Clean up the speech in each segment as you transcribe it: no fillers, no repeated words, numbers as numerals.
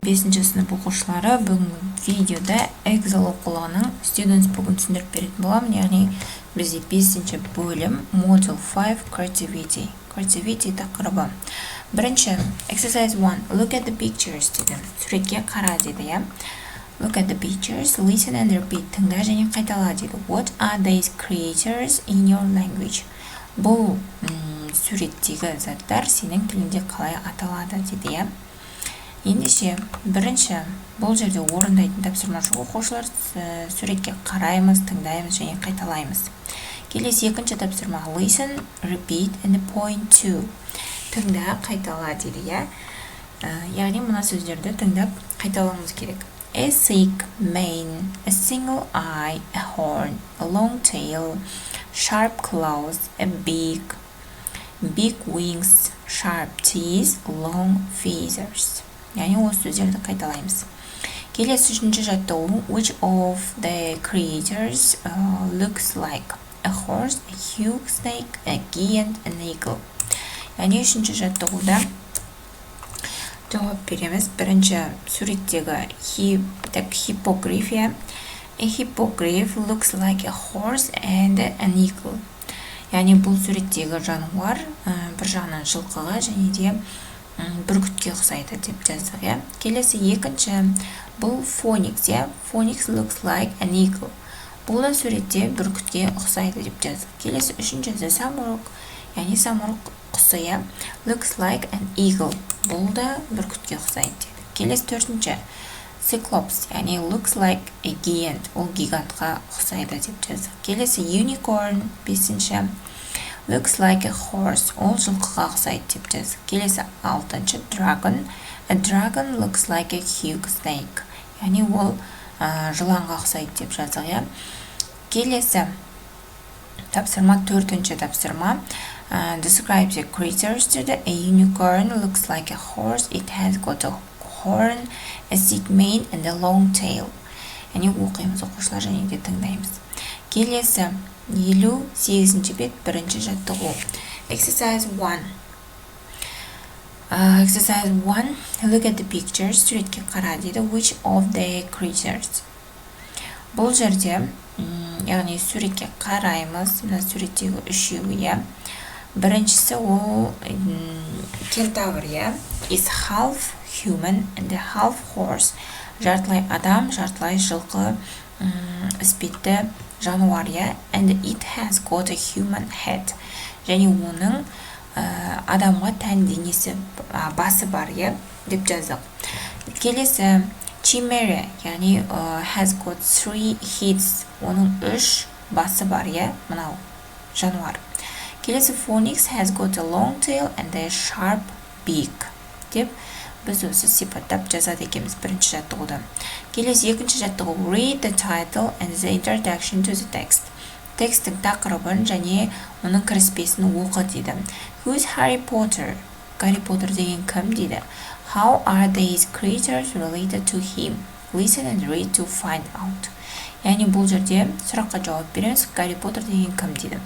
5-ші сынып оқушылары, бүгінгі видеода Excel оқулығының Students бүгін түсіндіріп беретін боламын. Яғни бізде 5-ші бөлім Module 5 Creativity тақырыбы. Бірінші, Exercise 1. Look at the pictures деді. Суретке қара деді, я. Look at the pictures, listen and repeat. Тыңда және қайтала деді. What are these creatures in your language? Бұл суреттегі заттар сенің тілінде қалай аталады деді, я. Ендеше, бірінші, бұл жерде орындайтын тапсырма жоқ, оқушылар суретке қараймыз, тыңдаймыз және қайталаймыз. Келесі екінші тапсырма listen, repeat and point to. Тыңда, қайтала дейді, я. Яғни мына сөздерді тыңдап қайталауымыз керек. A thick mane, a single eye, a horn, a long tail, sharp claws, a big wings, sharp teeth, long feathers. Яғни осы сөздерді қайталаймыз. Келесі үшінші жаттығу. Which of the creatures looks like a horse, a huge snake, a giant, an eagle? Яғни үшінші жаттығуда жауап береміз. Бірінші суреттегі хиппогрифия. A hippogriff looks like a horse and an eagle. Яғни бұл суреттегі жануар бір жағынан жылқыға және де бүркітке ұқсайды деп жаздық, я. Келесі екінші, бұл фоникс, я. Фоникс looks like an eagle. Бұл да суретте бүркітке ұқсайды деп жаздық. Келесі үшіншісі самұрық, яғни самұрық құсы, я. Looks like an eagle. Бұл да бүркітке ұқсайды деді. Келесі төртінші, cyclops, яғни looks like a giant. Ол гигантқа ұқсайды деп жаздық. Келесі unicorn, бесінші, looks like a horse. Ол жылқыға ұқсайды деп жаздық. Келесі алтыншы dragon. A dragon looks like a huge snake. Яғни ол жыланға ұқсайды деп жаздық, я. Келесі тапсырма төртінші тапсырма. Describe the creatures деді. A unicorn looks like a horse. It has got a horn, a thick mane and a long tail. Яғни оқимыз оқушылар және де тыңдаймыз. Келесі 58-ші бет, бірінші жаттығу. Exercise 1. Exercise 1. Look at the pictures. Суретке қара дейді. Which of the creatures? Бұл жерде, яғни суретке қараймыз. Мына суреттегі үшеуі, я. Біріншісі ол кентавр, я. Is half human and half horse. Жартылай адам, жартылай жылқы, іспетті жануар, я. And it has got a human head. Және оның адамға тән денесі, басы бар, я, деп жаздық. Келесі chimera, яғни has got 3 heads. Оның 3 басы бар, я, мынау жануар. Келесі phoenix has got a long tail and a sharp beak. Деп біз осы сипаттап жазады екеміз бірінші жаттығуда. Келесі екінші жаттығу. Read the title and the introduction to the text. Текстің тақырыбын және оның кіріспесін оқы дейді. Who is Harry Potter? Гарри Поттер деген кім дейді. How are these creatures related to him? Listen and read to find out. Яғни бұл жерде сұраққа жауап береміз. Гарри Поттер деген кім дейді.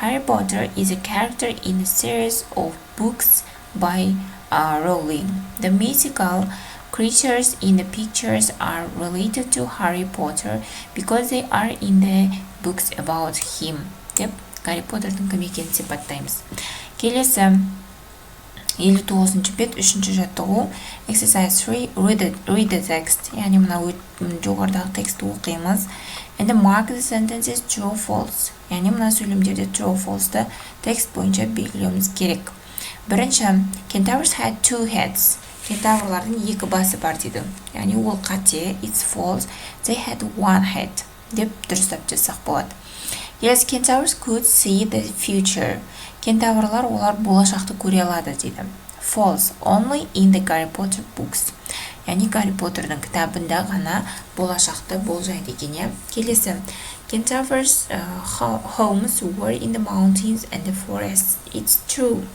Harry Potter is a character in a series of books by Rowling. The mythical creatures in the pictures are related to Harry Potter because they are in the books about him. Деп, Гарри Поттердің кім екенін сипаттаймыз. Келесі 59-ші бет, үшінші жаттығу. Exercise 3. Read the text. Яғни мына жоғарыдағы тексті оқимыз. And mark the sentences true false. Яғни мына сөйлемдерде true false'ды текст бойынша белгілеуіміз керек. Бірінші, centaurs had 2 heads. Кентаврлардың 2 басы бар дейді. Яғни ол қате, it's false. They had 1 head. Деп дұрыстап жазсақ болады. Yes, centaurs could see the future. Кентаврлар олар болашақты көре алады дейді. False, only in the Harry Potter books. Яғни Гарри Поттердің кітабында ғана болашақты болжайды екен. Келесі, centaurs' homes were in the mountains and the forests. It's true.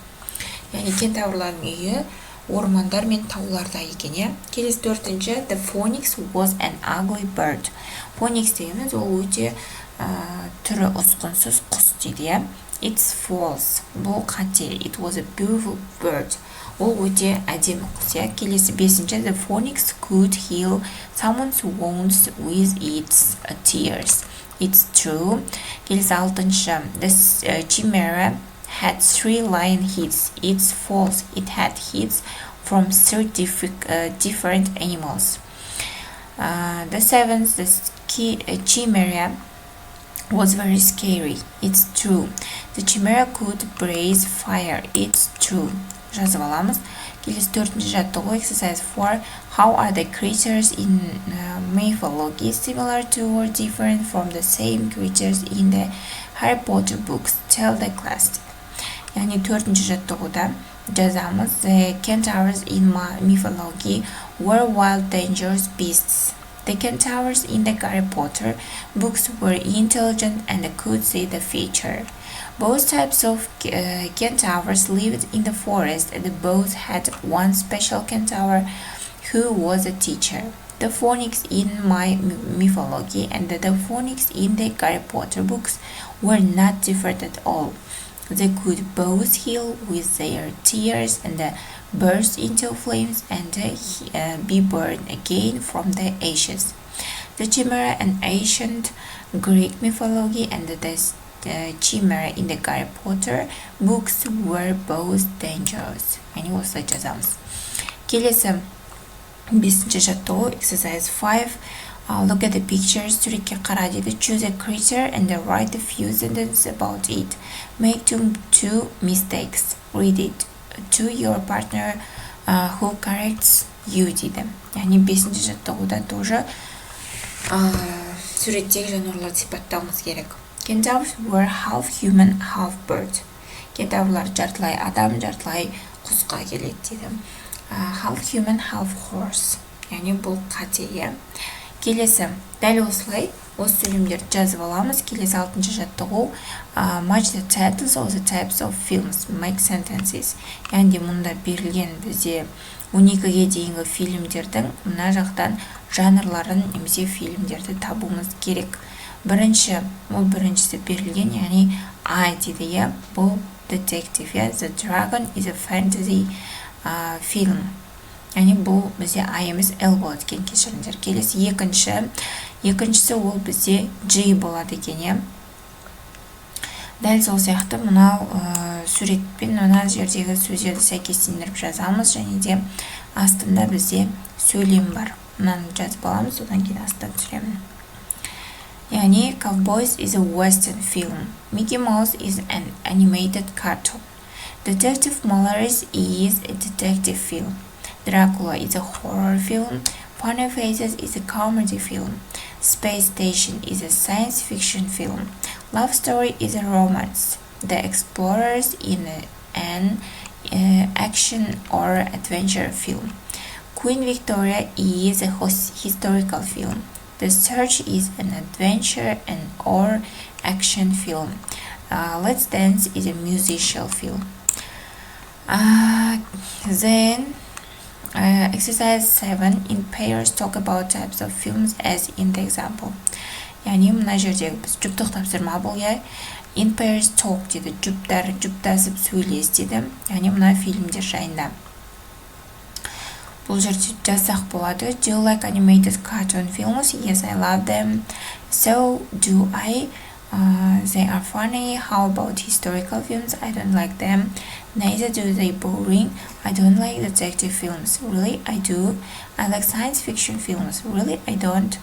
Яғни кентаврлардың үйі ормандар мен тауларда екен. Келесі төртінші, the phoenix was an ugly bird. Phoenix дегеніміз ол өте түрі ұсқынсыз құс дейді. It's false. Бұл қате. It was a beautiful bird. Ол өте әдемі құс, иә. Келесі 5-ші, the phoenix could heal someone's wounds with its tears. It's true. Келесі 6-шы, the chimera had 3 lion heads. It's false. It had heads from 3 different animals. The 7th, the chimera was very scary. It's true. The chimera could breathe fire. It's true. Жазып аламыз. Келесі 4-ші жаттығу, exercise 4. How are the creatures in mythology similar to or different from the same creatures in the Harry Potter books? Tell the class. Яғни 4-ші жаттығуда жазамыз. The centaurs in mythology were wild, dangerous beasts. The centaurs in the Harry Potter books were intelligent and could see the future. Both types of centaurs lived in the forest, and both had one special centaur who was a teacher. The phoenix in my mythology and the phoenix in the Harry Potter books were not different at all. They could both heal with their tears and burst into flames and be born again from the ashes. The chimera in ancient Greek mythology and the chimera in the Harry Potter books were both dangerous. Yani осылай жазамыз. Келесі 5-ші жаттығу, exercise 5. Look at the pictures. Суретке қара дейді. Choose a creature and write a few sentences about it. Make two mistakes. Read it to your partner who corrects you дейді. Яғни 5-ші жаттығуда тоже суреттегі жануарларды сипаттауымыз керек. Centaurs were half human, half bird. Кентаврлар жартылай адам, жартылай құсқа келеді дейді. Half human, half horse. Яғни бұл қате, иә. Келесі, дәл осылай, осы сөйлемдерді жазып аламыз. Келесі 6-ші жаттығу, match the titles of the types of films, make sentences. Яғни мұнда берілген бізде 12-ге дейінгі фильмдердің мына жақтан жанрларын немесе фильмдерді табуымыз керек. Біріншісі берілген, яғни I дейді, иә, бұл detective, иә. The Dragon is a fantasy film. Яғни бұл бізде I емес L болады екен, кешіріңдер. Келесі екіншісі ол бізде J болады екен, иә. Дәл сол сияқты мынау суретпен мына жердегі сөздерді сәйкестендіріп жазамыз, және де астында бізде сөйлем бар. Мынаны жазып аламыз, одан кейін астына түсіремін. Яғни Cowboys is a western film. Mickey Mouse is an animated cartoon. Detective Mallory's is a detective film. Dracula is a horror film. Funny Faces is a comedy film. Space Station is a science fiction film. Love Story is a romance. The Explorers in an action or adventure film. Queen Victoria is a historical film. The Search is an adventure and or action film. Let's Dance is a musical film. Then exercise 7. In pairs talk about types of films as in the example. Яғни мына жердегі біз жұптық тапсырма бұл, иә. In pairs talk дейді, жұптасып сөйлес дейді. Яғни мына фильмдер жайында. Бұл жерде жазсақ болады. Do you like animated cartoon films? Yes, I love them. So do I. They are funny. How about historical films? I don't like them. Neither do they. Boring. I don't like detective films. Really? I do. I like science fiction films. Really? I don't.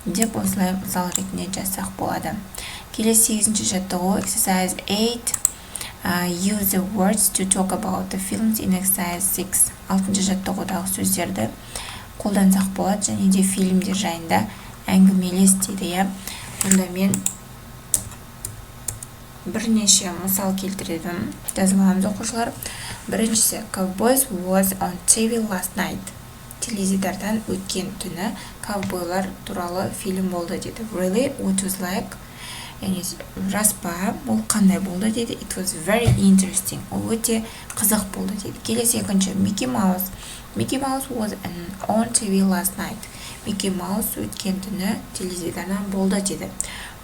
Деп осылай мысал ретінде жазсақ болады. Келесі 8-ші жаттығу, exercise 8. Use the words to talk about the films in exercise 6. 6-ші жаттығудағы сөздерді қолдансақ болады, және де фильмдер жайында әңгімелес дейді, иә. Онда мен бірнеше мысал келтіредім. Жазып аламыз, оқушылар. Біріншісі, Cowboys was on TV last night. Теледидардан өткен түні ковбойлар туралы фильм болды дейді. Really? What was like? Яғни рас па, ол қандай болды дейді. It was very interesting. Ол өте қызық болды дейді. Келесі екінші, Mickey Mouse. Mickey Mouse was on TV last night. Mickey Mouse өткен түні теледидардан болды дейді.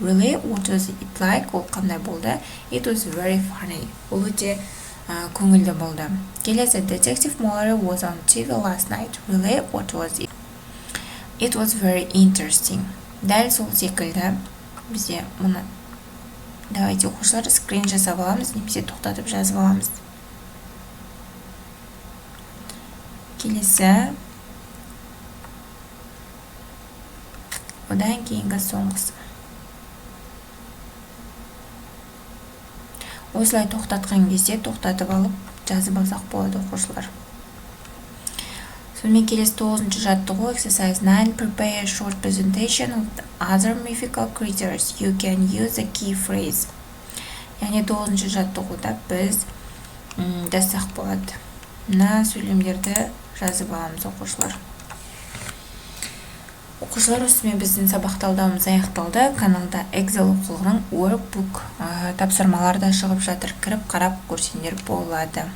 Really? What was it like? Ол қандай болды? It was very funny. Ол өте көңілді болды. Келесі, Detective Mallory was on TV last night. Really? What was it? It was very interesting. Дәл сол секілді бізде мұны давайте оқушылар скрин жасап аламыз, немесе тоқтатып жазып аламыз. Келесі, одан кейінгі соңғысы. Осылай тоқтатқан кезде тоқтатып алып жазып алсақ болады оқушылар. Сонымен келесі 9-шы жаттығу exercise 9. Prepare a short presentation of other mythical creatures. You can use a key phrase. Яғни 9-шы жаттығуда біз жазсақ болады. Мына сөйлемдерді жазып аламыз оқушылар. Оқушылар, осымен біздің сабақ талдауымыз аяқталды. Каналда Эксел оқулығының Workbook тапсырмалары да шығып жатыр. Кіріп қарап көрсеңдер болады.